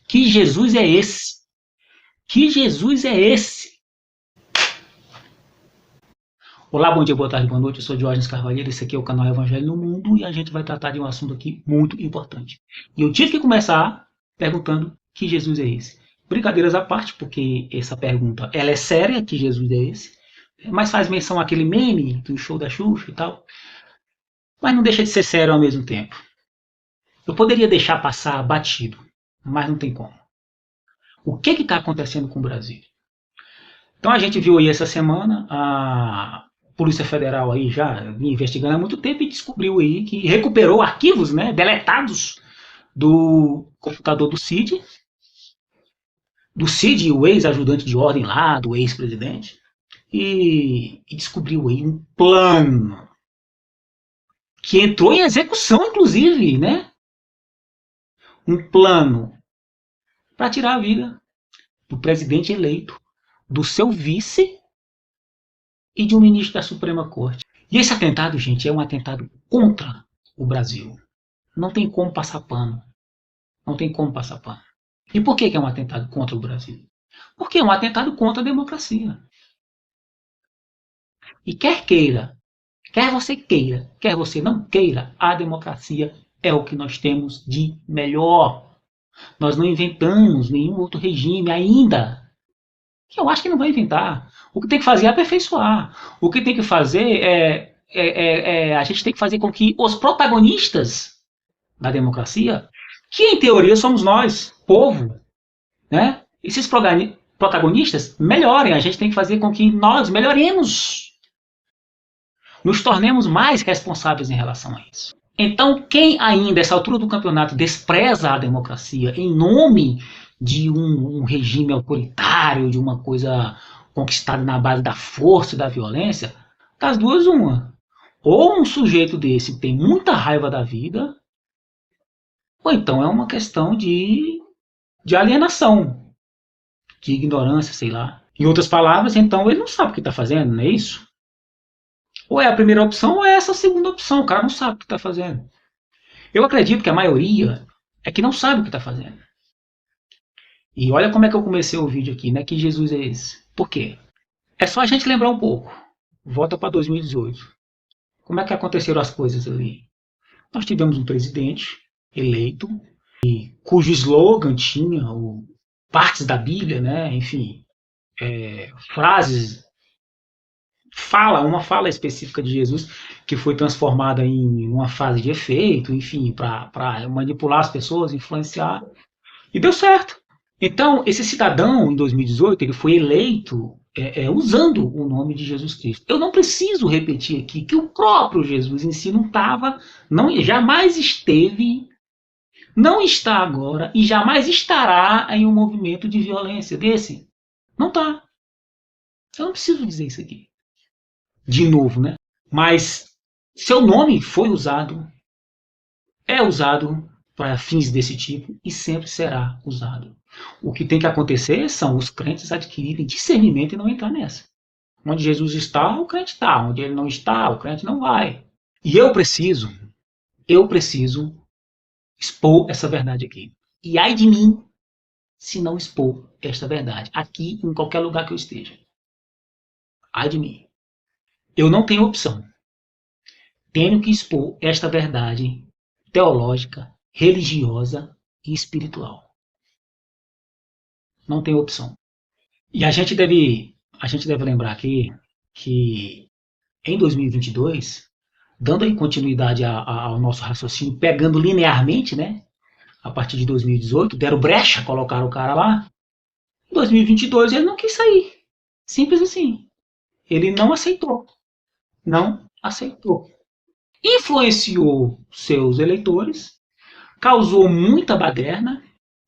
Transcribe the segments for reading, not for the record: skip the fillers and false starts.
Que Jesus é esse? Que Jesus é esse? Olá, bom dia, boa tarde, boa noite. Eu sou Diógenes Carvalheiro, esse aqui é o canal Evangelho no Mundo e a gente vai tratar de um assunto aqui muito importante. E eu tive que começar perguntando que Jesus é esse. Brincadeiras à parte, porque essa pergunta ela é séria, que Jesus é esse, mas faz menção àquele meme do show da Xuxa e tal, mas não deixa de ser sério ao mesmo tempo. Eu poderia deixar passar batido, mas não tem como. O que está acontecendo com o Brasil? Então a gente viu aí essa semana a Polícia Federal aí já vinha investigando há muito tempo e descobriu aí que recuperou arquivos, né, deletados do computador do Cid, o ex-ajudante de ordem lá, do ex-presidente, e descobriu aí um plano que entrou em execução, inclusive, né? Um plano para tirar a vida do presidente eleito, do seu vice e de um ministro da Suprema Corte. E esse atentado, gente, é um atentado contra o Brasil. Não tem como passar pano. Não tem como passar pano. E por que é um atentado contra o Brasil? Porque é um atentado contra a democracia. E quer você não queira, a democracia é o que nós temos de melhor. Nós não inventamos nenhum outro regime ainda. Que eu acho que não vai inventar. O que tem que fazer é aperfeiçoar. O que tem que fazer a gente tem que fazer com que os protagonistas da democracia, que em teoria somos nós, povo, né? Esses protagonistas melhorem. A gente tem que fazer com que nós melhoremos, nos tornemos mais responsáveis em relação a isso. Então, quem ainda, essa altura do campeonato, despreza a democracia em nome de um regime autoritário, de uma coisa conquistada na base da força e da violência, das duas, uma. Ou um sujeito desse tem muita raiva da vida, ou então é uma questão de alienação, de ignorância, sei lá. Em outras palavras, então ele não sabe o que está fazendo, não é isso? Ou é a primeira opção ou é essa segunda opção. O cara não sabe o que está fazendo. Eu acredito que a maioria é que não sabe o que está fazendo. E olha como é que eu comecei o vídeo aqui, né? Que Jesus é esse. Por quê? É só a gente lembrar um pouco. Volta para 2018. Como é que aconteceram as coisas ali? Nós tivemos um presidente eleito, cujo slogan tinha partes da Bíblia, né? Enfim, frases, uma fala específica de Jesus que foi transformada em uma fase de efeito, enfim, para manipular as pessoas, influenciar, e deu certo. Então, esse cidadão, em 2018, ele foi eleito usando o nome de Jesus Cristo. Eu não preciso repetir aqui que o próprio Jesus em si não estava, jamais esteve, não está agora e jamais estará em um movimento de violência desse. Não está. Eu não preciso dizer isso aqui. De novo, né? Mas seu nome foi usado, é usado para fins desse tipo e sempre será usado. O que tem que acontecer são os crentes adquirirem discernimento e não entrar nessa. Onde Jesus está, o crente está. Onde ele não está, o crente não vai. E eu preciso expor essa verdade aqui. E ai de mim se não expor esta verdade aqui em qualquer lugar que eu esteja. Ai de mim. Eu não tenho opção. Tenho que expor esta verdade teológica, religiosa e espiritual. Não tem opção. E a gente deve lembrar aqui que em 2022, dando aí continuidade ao nosso raciocínio, pegando linearmente, né? A partir de 2018, deram brecha, colocaram o cara lá. Em 2022 ele não quis sair. Simples assim. Ele não aceitou. Não aceitou. Influenciou seus eleitores, causou muita baderna,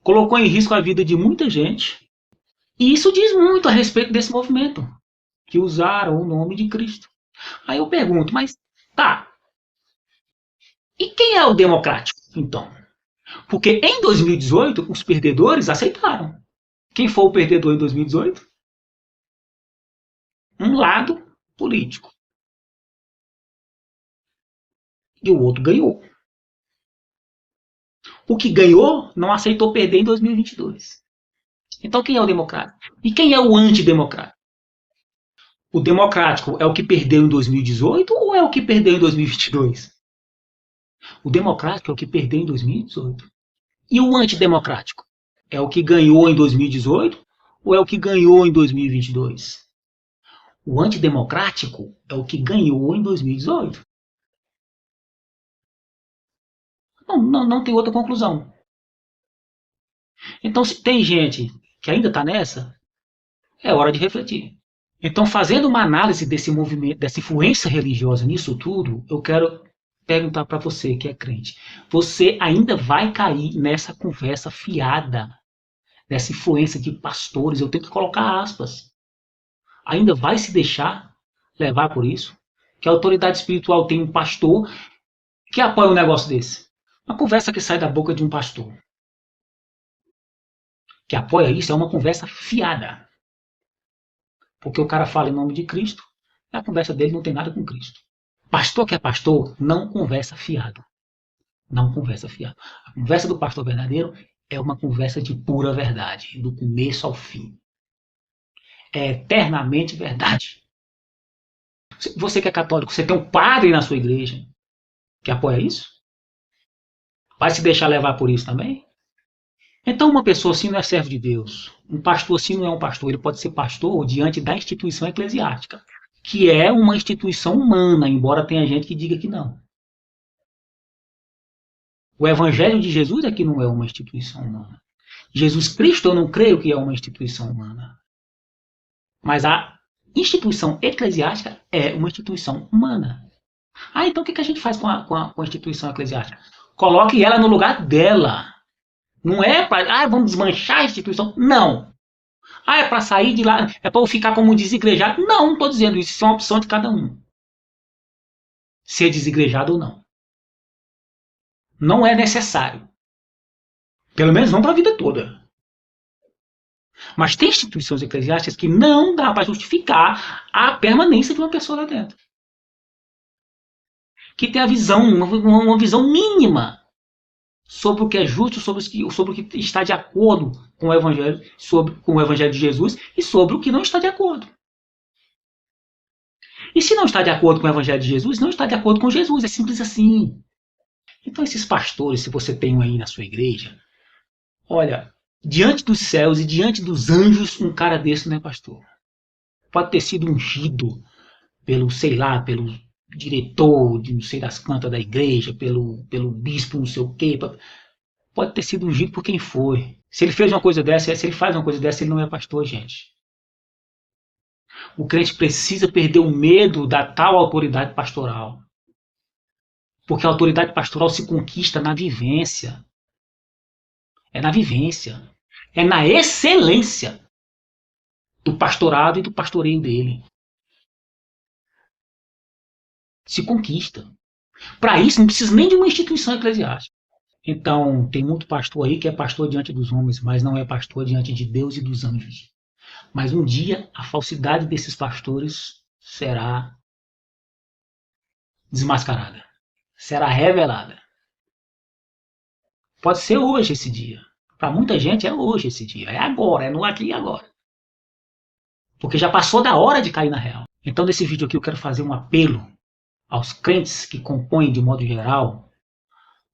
colocou em risco a vida de muita gente. E isso diz muito a respeito desse movimento, que usaram o nome de Cristo. Aí eu pergunto, mas tá, e quem é o democrático, então? Porque em 2018, os perdedores aceitaram. Quem foi o perdedor em 2018? Um lado político. E o outro ganhou. O que ganhou não aceitou perder em 2022. Então quem é o democrático? E quem é o antidemocrático? O democrático é o que perdeu em 2018 ou é o que perdeu em 2022? O democrático é o que perdeu em 2018. E o antidemocrático? É o que ganhou em 2018 ou é o que ganhou em 2022? O antidemocrático é o que ganhou em 2018. Não tem outra conclusão. Então, se tem gente que ainda está nessa, é hora de refletir. Então, fazendo uma análise desse movimento, dessa influência religiosa nisso tudo, eu quero perguntar para você que é crente. Você ainda vai cair nessa conversa fiada, nessa influência de pastores, eu tenho que colocar aspas. Ainda vai se deixar levar por isso? Que a autoridade espiritual tem um pastor que apoia um negócio desse? Uma conversa que sai da boca de um pastor que apoia isso é uma conversa fiada. Porque o cara fala em nome de Cristo e a conversa dele não tem nada com Cristo. Pastor que é pastor não conversa fiado. Não conversa fiado. A conversa do pastor verdadeiro é uma conversa de pura verdade, do começo ao fim. É eternamente verdade. Você que é católico, você tem um padre na sua igreja que apoia isso? Vai se deixar levar por isso também? Então uma pessoa assim não é servo de Deus. Um pastor assim não é um pastor. Ele pode ser pastor diante da instituição eclesiástica, que é uma instituição humana, embora tenha gente que diga que não. O Evangelho de Jesus é que não é uma instituição humana. Jesus Cristo eu não creio que é uma instituição humana. Mas a instituição eclesiástica é uma instituição humana. Então o que a gente faz com a instituição eclesiástica? Coloque ela no lugar dela. Não é para, vamos desmanchar a instituição. Não. É para sair de lá, é para eu ficar como um desigrejado. Não estou dizendo isso. Isso é uma opção de cada um. Ser desigrejado ou não. Não é necessário. Pelo menos não para a vida toda. Mas tem instituições eclesiásticas que não dá para justificar a permanência de uma pessoa lá dentro. Que tem a visão, uma visão mínima sobre o que é justo, sobre o que está de acordo com o Evangelho, com o Evangelho de Jesus e sobre o que não está de acordo. E se não está de acordo com o Evangelho de Jesus, não está de acordo com Jesus. É simples assim. Então esses pastores, se você tem um aí na sua igreja, olha, diante dos céus e diante dos anjos, um cara desse não é pastor. Pode ter sido ungido pelo, sei lá, pelo diretor de não sei das quantas da igreja, pelo bispo não sei o quê. Pode ter sido ungido por quem foi. Se ele fez uma coisa dessa, se ele faz uma coisa dessa, ele não é pastor, gente. O crente precisa perder o medo da tal autoridade pastoral. Porque a autoridade pastoral se conquista na vivência. É na vivência. É na excelência do pastorado e do pastoreio dele. Se conquista. Para isso, não precisa nem de uma instituição eclesiástica. Então, tem muito pastor aí que é pastor diante dos homens, mas não é pastor diante de Deus e dos anjos. Mas um dia, a falsidade desses pastores será desmascarada. Será revelada. Pode ser hoje esse dia. Para muita gente é hoje esse dia. É agora, é no aqui e agora. Porque já passou da hora de cair na real. Então, nesse vídeo aqui, eu quero fazer um apelo aos crentes que compõem, de modo geral,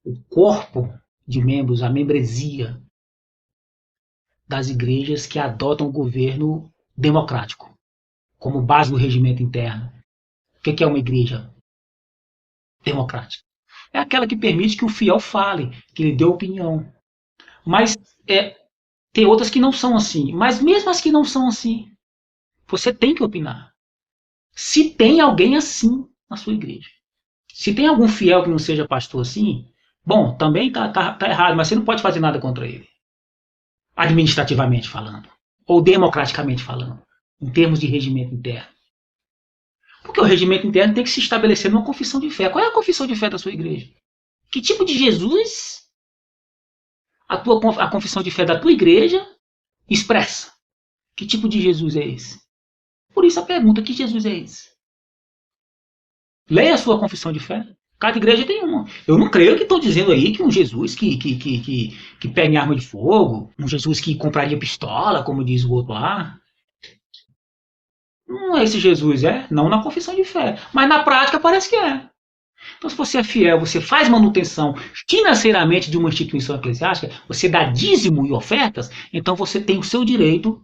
o corpo de membros, a membresia das igrejas que adotam o governo democrático como base do regimento interno. O que é uma igreja democrática? É aquela que permite que o fiel fale, que lhe dê opinião. Mas tem outras que não são assim. Mas mesmo as que não são assim, você tem que opinar. Se tem alguém assim na sua igreja. Se tem algum fiel que não seja pastor assim, bom, também tá errado, mas você não pode fazer nada contra ele. Administrativamente falando. Ou democraticamente falando. Em termos de regimento interno. Porque o regimento interno tem que se estabelecer numa confissão de fé. Qual é a confissão de fé da sua igreja? Que tipo de Jesus a confissão de fé da tua igreja expressa? Que tipo de Jesus é esse? Por isso a pergunta, que Jesus é esse? Leia a sua confissão de fé. Cada igreja tem uma. Eu não creio que estão dizendo aí que um Jesus que pega em arma de fogo, um Jesus que compraria pistola, como diz o outro lá. Não é esse Jesus, é? Não na confissão de fé. Mas na prática parece que é. Então, se você é fiel, você faz manutenção financeiramente de uma instituição eclesiástica, você dá dízimo e ofertas, então você tem o seu direito,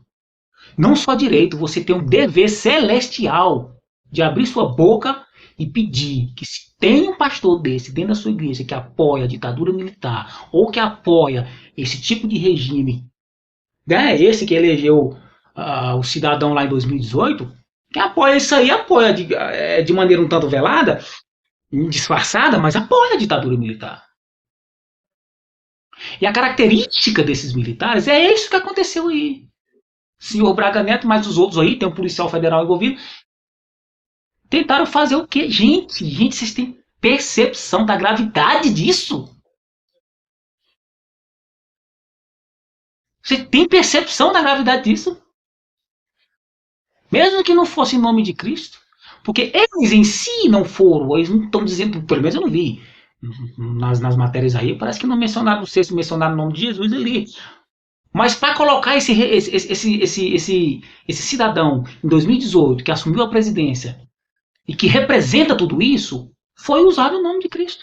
não só direito, você tem um dever celestial de abrir sua boca e pedir que se tem um pastor desse dentro da sua igreja que apoia a ditadura militar ou que apoia esse tipo de regime, né, esse que elegeu o cidadão lá em 2018, quem apoia isso aí apoia de maneira um tanto velada, disfarçada, mas apoia a ditadura militar. E a característica desses militares é isso que aconteceu aí. Senhor Braga Neto, mais os outros aí, tem um policial federal envolvido, tentaram fazer o quê? Gente, vocês têm percepção da gravidade disso? Você tem percepção da gravidade disso? Mesmo que não fosse em nome de Cristo. Porque eles em si não foram, eles não estão dizendo, pelo menos eu não vi nas matérias aí, parece que não mencionaram, não sei se mencionaram o nome de Jesus ali. Mas para colocar esse cidadão em 2018, que assumiu a presidência e que representa tudo isso, foi usado o nome de Cristo.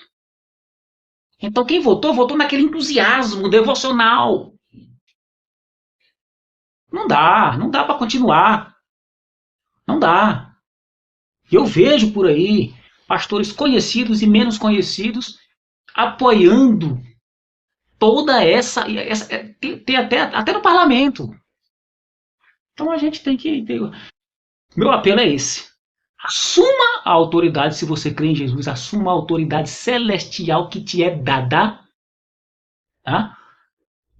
Então quem votou, votou naquele entusiasmo devocional. Não dá para continuar. Não dá. Eu vejo por aí pastores conhecidos e menos conhecidos apoiando toda tem até no parlamento. Então a gente tem que meu apelo é esse. Assuma a autoridade, se você crê em Jesus, assuma a autoridade celestial que te é dada, tá?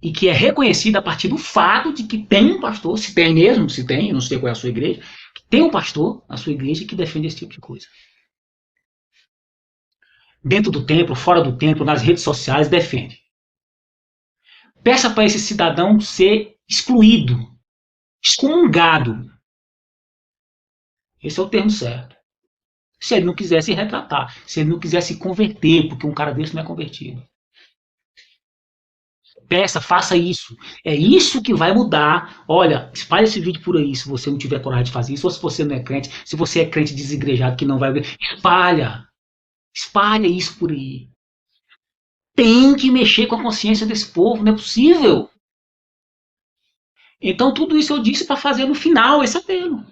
E que é reconhecida a partir do fato de que tem um pastor, se tem mesmo, se tem, não sei qual é a sua igreja, que tem um pastor na sua igreja que defende esse tipo de coisa. Dentro do templo, fora do templo, nas redes sociais, defende. Peça para esse cidadão ser excluído, excomungado. Esse é o termo certo. Se ele não quiser se retratar, se ele não quiser se converter, porque um cara desse não é convertido. Peça, faça isso. É isso que vai mudar. Olha, espalhe esse vídeo por aí, se você não tiver coragem de fazer isso, ou se você não é crente, se você é crente desigrejado que não vai ver, espalha. Espalha isso por aí. Tem que mexer com a consciência desse povo, não é possível. Então tudo isso eu disse para fazer no final esse apelo.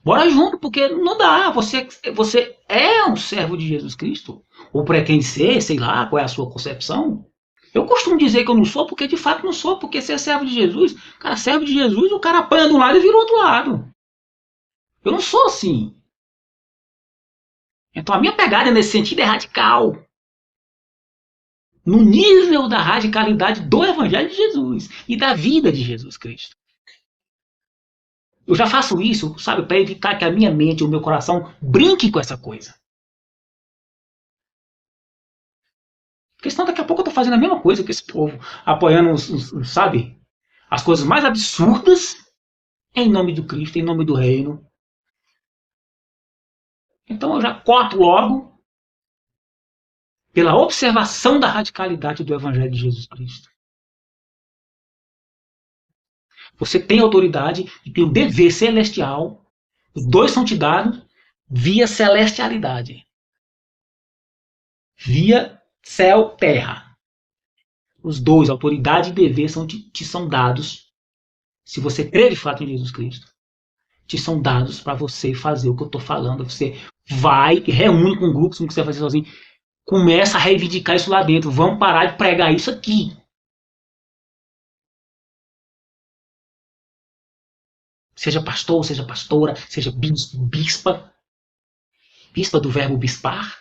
Bora junto, porque não dá. Você é um servo de Jesus Cristo? Ou pretende ser, sei lá, qual é a sua concepção? Eu costumo dizer que eu não sou, porque de fato não sou, porque ser servo de Jesus, cara, servo de Jesus, o cara apanha de um lado e vira do outro lado. Eu não sou assim. Então a minha pegada nesse sentido é radical. No nível da radicalidade do Evangelho de Jesus e da vida de Jesus Cristo. Eu já faço isso, sabe, para evitar que a minha mente, o meu coração brinque com essa coisa. Porque senão daqui a pouco eu estou fazendo a mesma coisa que esse povo, apoiando, sabe, as coisas mais absurdas em nome do Cristo, em nome do reino. Então eu já corto logo pela observação da radicalidade do Evangelho de Jesus Cristo. Você tem autoridade e tem o dever celestial. Os dois são te dados via celestialidade. Via céu-terra. Os dois, autoridade e dever, te são dados. Se você crer de fato em Jesus Cristo, te são dados para você fazer o que eu estou falando. Você vai, reúne com grupos, não precisa fazer sozinho. Começa a reivindicar isso lá dentro. Vamos parar de pregar isso aqui. Seja pastor, seja pastora, seja bispo, bispa. Bispa do verbo bispar.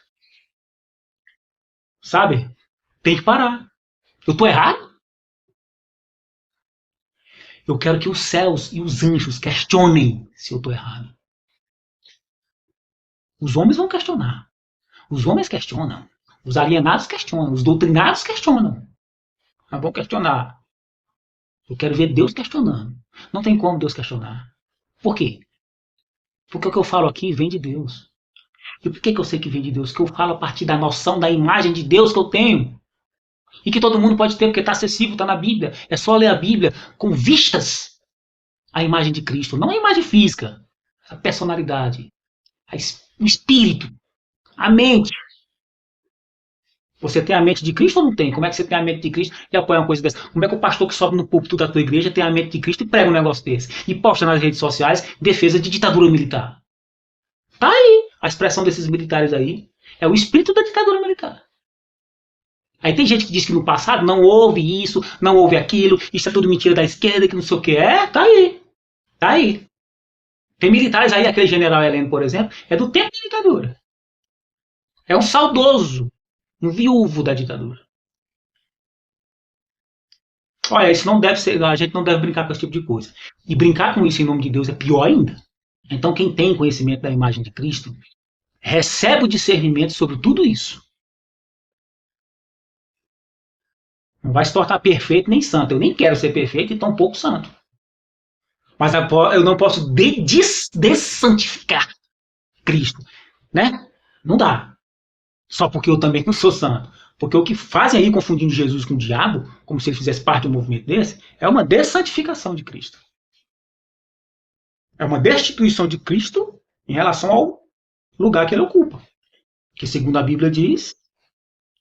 Sabe? Tem que parar. Eu estou errado? Eu quero que os céus e os anjos questionem se eu estou errado. Os homens vão questionar. Os homens questionam. Os alienados questionam. Os doutrinados questionam. Mas vão questionar. Eu quero ver Deus questionando. Não tem como Deus questionar. Por quê? Porque o que eu falo aqui vem de Deus. E por que eu sei que vem de Deus? Que eu falo a partir da noção da imagem de Deus que eu tenho. E que todo mundo pode ter, porque está acessível, está na Bíblia. É só ler a Bíblia com vistas à imagem de Cristo. Não a imagem física, a personalidade, o espírito, a mente. Você tem a mente de Cristo ou não tem? Como é que você tem a mente de Cristo e apoia uma coisa dessa? Como é que o pastor que sobe no púlpito da tua igreja tem a mente de Cristo e prega um negócio desse? E posta nas redes sociais defesa de ditadura militar? Tá aí a expressão desses militares aí. É o espírito da ditadura militar. Aí tem gente que diz que no passado não houve isso, não houve aquilo, isso é tudo mentira da esquerda, que não sei o que é. Tá aí. Tá aí. Tem militares aí, aquele general Heleno, por exemplo, é do tempo da ditadura. É um saudoso, um viúvo da ditadura. Olha, isso não deve ser, a gente não deve brincar com esse tipo de coisa. E brincar com isso em nome de Deus é pior ainda. Então quem tem conhecimento da imagem de Cristo recebe o discernimento sobre tudo isso. Não vai se tornar perfeito nem santo. Eu nem quero ser perfeito e tão pouco santo. Mas eu não posso dessantificar Cristo, né? Não dá. Só porque eu também não sou santo. Porque o que fazem aí confundindo Jesus com o diabo, como se ele fizesse parte de um movimento desse, é uma dessantificação de Cristo. É uma destituição de Cristo em relação ao lugar que ele ocupa. Que, segundo a Bíblia diz,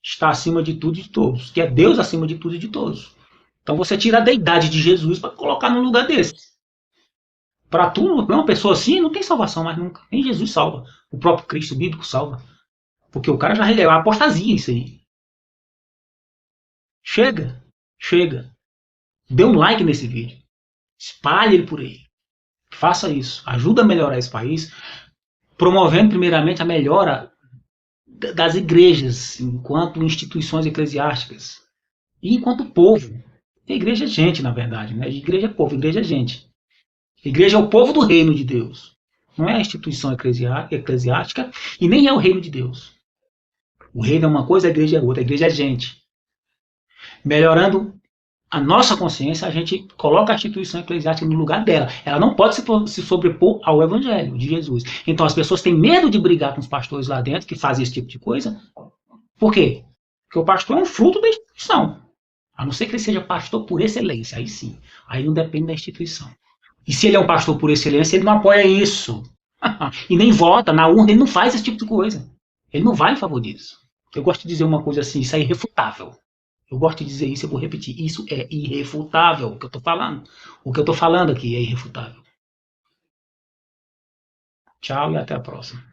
está acima de tudo e de todos. Que é Deus acima de tudo e de todos. Então você tira a deidade de Jesus para colocar num lugar desse. Para tu, uma pessoa assim, não tem salvação mais nunca. Nem Jesus salva. O próprio Cristo bíblico salva. Porque o cara já relevou a apostasia isso aí. Chega. Chega. Dê um like nesse vídeo. Espalhe ele por aí. Faça isso. Ajuda a melhorar esse país. Promovendo primeiramente a melhora das igrejas enquanto instituições eclesiásticas. E enquanto povo. A igreja é gente, na verdade. Né? A igreja é povo, a igreja é gente. A igreja é o povo do reino de Deus. Não é a instituição eclesiástica e nem é o reino de Deus. O reino é uma coisa, a igreja é outra. A igreja é gente. Melhorando a nossa consciência, a gente coloca a instituição eclesiástica no lugar dela. Ela não pode se sobrepor ao evangelho de Jesus. Então as pessoas têm medo de brigar com os pastores lá dentro que fazem esse tipo de coisa. Por quê? Porque o pastor é um fruto da instituição. A não ser que ele seja pastor por excelência. Aí sim. Aí não depende da instituição. E se ele é um pastor por excelência, ele não apoia isso. E nem vota na urna, ele não faz esse tipo de coisa. Ele não vai em favor disso. Eu gosto de dizer uma coisa assim, isso é irrefutável. Eu gosto de dizer isso, eu vou repetir. Isso é irrefutável, o que eu estou falando. O que eu estou falando aqui é irrefutável. Tchau e até a próxima.